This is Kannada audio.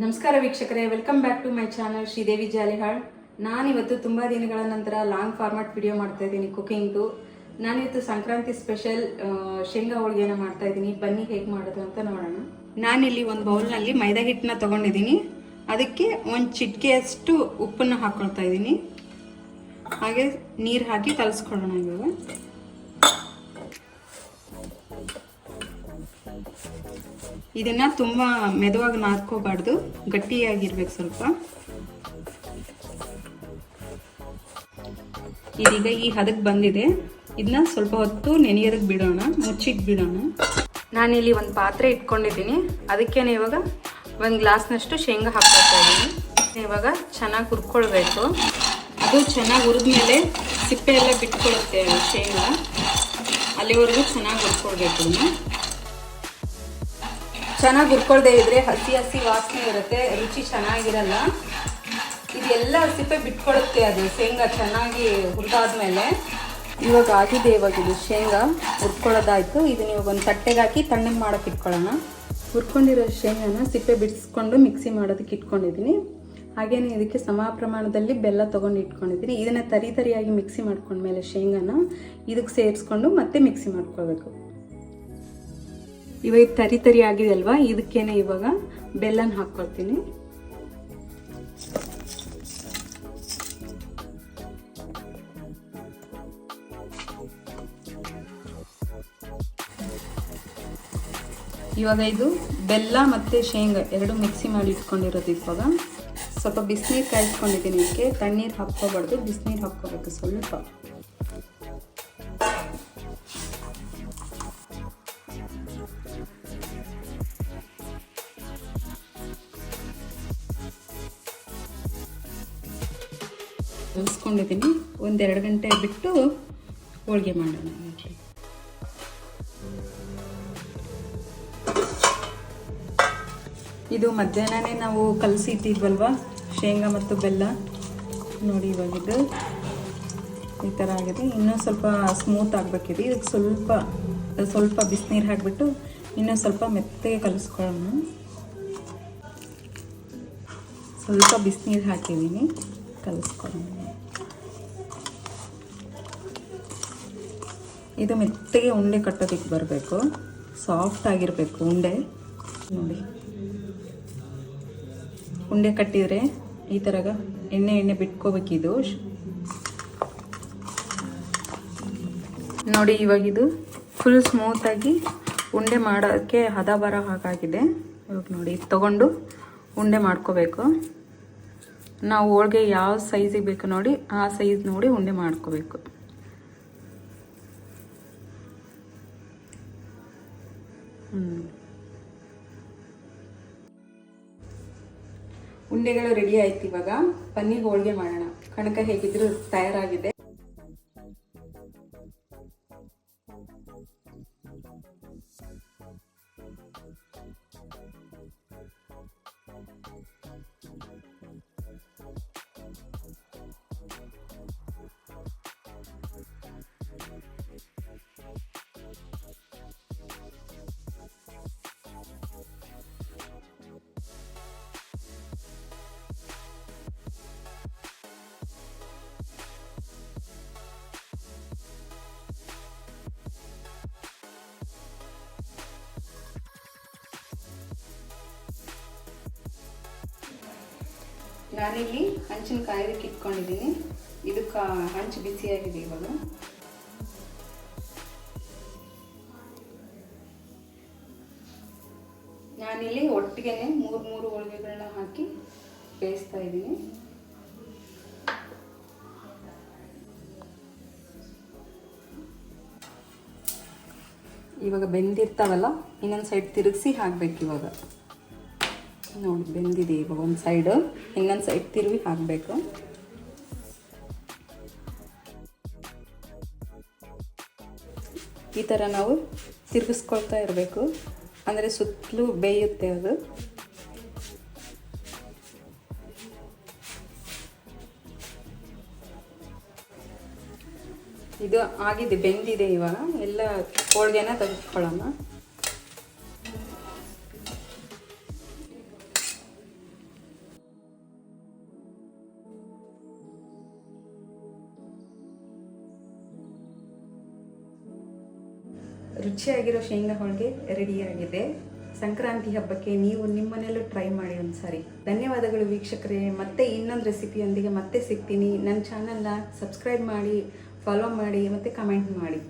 ನಮಸ್ಕಾರ ವೀಕ್ಷಕರೇ, welcome back to my channel Sridevi Jalihal. ನಾನಿವತ್ತು ತುಂಬ ದಿನಗಳ ನಂತರ ಲಾಂಗ್ ಫಾರ್ಮ್ಯಾಟ್ ವಿಡಿಯೋ ಮಾಡ್ತಾ ಇದ್ದೀನಿ ಕುಕಿಂಗ್ದು. ನಾನಿವತ್ತು ಸಂಕ್ರಾಂತಿ ಸ್ಪೆಷಲ್ ಶೇಂಗಾ ಹೋಳಿಗೆನ ಮಾಡ್ತಾ ಇದ್ದೀನಿ. ಬನ್ನಿ ಹೇಗೆ ಮಾಡೋದು ಅಂತ ನೋಡೋಣ. ನಾನಿಲ್ಲಿ ಒಂದು ಬೌಲ್ನಲ್ಲಿ ಮೈದಾ ಹಿಟ್ಟನ್ನ ತೊಗೊಂಡಿದ್ದೀನಿ. ಅದಕ್ಕೆ ಒಂದು ಚಿಟಿಕೆಯಷ್ಟು ಉಪ್ಪನ್ನು ಹಾಕ್ಕೊಳ್ತಾ ಇದ್ದೀನಿ. ಹಾಗೆ ನೀರು ಹಾಕಿ ಕಲಿಸ್ಕೊಳ್ಳೋಣ. ಇವಾಗ ಇದನ್ನ ತುಂಬ ಮೆದುವಾಗಿ ನಾದ್ಕೋಬಾರ್ದು, ಗಟ್ಟಿಯಾಗಿರ್ಬೇಕು ಸ್ವಲ್ಪ. ಇದೀಗ ಈ ಹದಕ್ಕೆ ಬಂದಿದೆ. ಇದನ್ನ ಸ್ವಲ್ಪ ಹೊತ್ತು ನೆನೆಯೋದಕ್ಕೆ ಬಿಡೋಣ, ಮುಚ್ಚಿಟ್ಟು ಬಿಡೋಣ. ನಾನಿಲ್ಲಿ ಒಂದು ಪಾತ್ರೆ ಇಟ್ಕೊಂಡಿದ್ದೀನಿ. ಅದಕ್ಕೇನೆ ಇವಾಗ ಒಂದು ಗ್ಲಾಸ್ನಷ್ಟು ಶೇಂಗಾ ಹಾಕ್ಕೊಳ್ತಾ ಇದ್ದೀನಿ. ಇವಾಗ ಚೆನ್ನಾಗಿ ಹುರ್ಕೊಳ್ಬೇಕು. ಅದು ಚೆನ್ನಾಗಿ ಹುರಿದ್ಮೇಲೆ ಸಿಪ್ಪೆ ಎಲ್ಲ ಬಿಟ್ಕೊಳುತ್ತೆ ಶೇಂಗಾ. ಅಲ್ಲಿವರೆಗೂ ಚೆನ್ನಾಗಿ ಹುರ್ಕೊಳ್ಬೇಕು. ಇದನ್ನ ಚೆನ್ನಾಗಿ ಹುರ್ಕೊಳ್ದೇ ಇದ್ರೆ ಹಸಿ ಹಸಿ ವಾಸನೆ ಇರುತ್ತೆ, ರುಚಿ ಚೆನ್ನಾಗಿರಲ್ಲ. ಇದೆಲ್ಲ ಸಿಪ್ಪೆ ಬಿಟ್ಕೊಳುತ್ತೆ ಅದು ಶೇಂಗಾ ಚೆನ್ನಾಗಿ ಹುರಿದಾದ್ಮೇಲೆ. ಇವಾಗ ಆಗಿದೆ. ಇವಾಗ ಇದು ಶೇಂಗಾ ಹುರ್ಕೊಳ್ಳೋದಾಯ್ತು. ಇದನ್ನ ಇವಾಗ ಒಂದು ತಟ್ಟೆಗೆ ಹಾಕಿ ತಣ್ಣಗೆ ಮಾಡೋಕೆ ಇಟ್ಕೊಳ್ಳೋಣ. ಹುರ್ಕೊಂಡಿರೋ ಶೇಂಗಾನ ಸಿಪ್ಪೆ ಬಿಡಿಸ್ಕೊಂಡು ಮಿಕ್ಸಿ ಮಾಡೋದಕ್ಕೆ ಇಟ್ಕೊಂಡಿದ್ದೀನಿ. ಹಾಗೇನೆ ಇದಕ್ಕೆ ಸಮ ಪ್ರಮಾಣದಲ್ಲಿ ಬೆಲ್ಲ ತೊಗೊಂಡು ಇಟ್ಕೊಂಡಿದ್ದೀನಿ. ಇದನ್ನು ತರಿಯಾಗಿ ಮಿಕ್ಸಿ ಮಾಡ್ಕೊಂಡ್ಮೇಲೆ ಶೇಂಗಾನ ಇದಕ್ಕೆ ಸೇರಿಸ್ಕೊಂಡು ಮತ್ತೆ ಮಿಕ್ಸಿ ಮಾಡ್ಕೊಳ್ಬೇಕು. ಇವಾಗ ತರಿ ಆಗಿದೆ ಅಲ್ವಾ, ಇದಕ್ಕೇನೆ ಇವಾಗ ಬೆಲ್ಲನ ಹಾಕ್ಕೊಳ್ತೀನಿ. ಇವಾಗ ಇದು ಬೆಲ್ಲ ಮತ್ತು ಶೇಂಗಾ ಎರಡು ಮಿಕ್ಸಿ ಮಾಡಿ ಇಟ್ಕೊಂಡಿರೋದು. ಇವಾಗ ಸ್ವಲ್ಪ ಬಿಸಿನೀರು ಕಾಯಿಸ್ಕೊಂಡಿದ್ದೀನಿ. ಇದಕ್ಕೆ ತಣ್ಣೀರು ಹಾಕ್ಕೋಬಾರ್ದು, ಬಿಸಿನೀರು ಹಾಕ್ಕೋಬೇಕು ಸ್ವಲ್ಪ. ಕಲಿಸ್ಕೊಂಡಿದ್ದೀನಿ. 1-2 ಗಂಟೆ ಬಿಟ್ಟು ಹೋಳಿಗೆ ಮಾಡೋಣ. ಇದು ಮಧ್ಯಾಹ್ನನೇ ನಾವು ಕಲಸಿಟ್ಟಿದ್ವಲ್ವ ಶೇಂಗಾ ಮತ್ತು ಬೆಲ್ಲ. ನೋಡಿ ಇವಾಗಿದ್ದು ಈ ಥರ ಆಗಿದೆ. ಇನ್ನೂ ಸ್ವಲ್ಪ ಸ್ಮೂತ್ ಆಗಬೇಕಿದೆ. ಇದಕ್ಕೆ ಸ್ವಲ್ಪ ಬಿಸಿನೀರು ಹಾಕಿಬಿಟ್ಟು ಇನ್ನೂ ಸ್ವಲ್ಪ ಮೆತ್ತಗೆ ಕಲಿಸ್ಕೊಳ್ಳೋಣ. ಸ್ವಲ್ಪ ಬಿಸಿನೀರು ಹಾಕಿದ್ದೀನಿ, ಕಲಿಸ್ಕೊಳ್ಳೋಣ. ಇದು ಮೆತ್ತಗೆ ಉಂಡೆ ಕಟ್ಟೋದಕ್ಕೆ ಬರಬೇಕು, ಸಾಫ್ಟ್ ಆಗಿರಬೇಕು ಉಂಡೆ. ನೋಡಿ ಉಂಡೆ ಕಟ್ಟಿದರೆ ಈ ಥರ ಎಣ್ಣೆ ಬಿಟ್ಕೋಬೇಕಿದು. ನೋಡಿ ಇವಾಗಿದು ಫುಲ್ ಸ್ಮೂತಾಗಿ ಉಂಡೆ ಮಾಡೋಕ್ಕೆ ಹದ ಬರೋ ಹಾಗಾಗಿದೆ. ಇವಾಗ ನೋಡಿ ತಗೊಂಡು ಉಂಡೆ ಮಾಡ್ಕೋಬೇಕು. ನಾವು ಹೋಳಿಗೆ ಯಾವ ಸೈಜಿಗೆ ಬೇಕು ನೋಡಿ ಆ ಸೈಜ್ ನೋಡಿ ಉಂಡೆ ಮಾಡ್ಕೋಬೇಕು. ಉಂಡೆಗಳು ರೆಡಿ ಆಯ್ತು. ಇವಾಗ ಬನ್ನಿ ಹೋಳಿಗೆ ಮಾಡೋಣ. ಕಣಕ ಹೇಗಿದ್ರು ತಯಾರಾಗಿದೆ. ನಾನಿಲ್ಲಿ ಹಂಚಿನ ಕಾಯೋದಕ್ಕೆ ಇಟ್ಕೊಂಡಿದ್ದೀನಿ. ಇದಕ್ಕೆ ಹಂಚು ಬಿಸಿಯಾಗಿದೆ. ಇವಾಗ ನಾನಿಲ್ಲಿ ಒಟ್ಟಿಗೆ 3 ಹೋಳಿಗೆಗಳನ್ನ ಹಾಕಿ ಬೇಯಿಸ್ತಾ ಇದ್ದೀನಿ. ಇವಾಗ ಬೆಂದಿರ್ತಾವಲ್ಲ ಇನ್ನೊಂದು ಸೈಡ್ ತಿರುಗಿಸಿ ಹಾಕಬೇಕು. ಇವಾಗ ನೋಡಿ ಬೆಂದಿದೆ. ಇವಾಗ ಒಂದು ಸೈಡು, ಇನ್ನೊಂದು ಸೈಡ್ ತಿರುವಿ ಹಾಕಬೇಕು. ಈ ಥರ ನಾವು ತಿರುಗಿಸ್ಕೊಳ್ತಾ ಇರಬೇಕು, ಅಂದರೆ ಸುತ್ತಲೂ ಬೇಯುತ್ತೆ ಅದು. ಇದು ಆಗಿದೆ, ಬೆಂದಿದೆ. ಇವಾಗ ಎಲ್ಲ ಹೋಳಿಗೆನ ತೆಗೆದುಕೊಳ್ಳೋಣ. ರುಚಿಯಾಗಿರೋ ಶೇಂಗಾ ಹೋಳಿಗೆ ರೆಡಿಯಾಗಿದೆ. ಸಂಕ್ರಾಂತಿ ಹಬ್ಬಕ್ಕೆ ನೀವು ನಿಮ್ಮನೆಯಲ್ಲೂ ಟ್ರೈ ಮಾಡಿ ಒಂದ್ಸಾರಿ. ಧನ್ಯವಾದಗಳು ವೀಕ್ಷಕರೇ. ಮತ್ತೆ ಇನ್ನೊಂದು ರೆಸಿಪಿಯೊಂದಿಗೆ ಮತ್ತೆ ಸಿಗ್ತೀನಿ. ನನ್ನ ಚಾನಲ್ನ ಸಬ್ಸ್ಕ್ರೈಬ್ ಮಾಡಿ, ಫಾಲೋ ಮಾಡಿ ಮತ್ತು ಕಮೆಂಟ್ ಮಾಡಿ.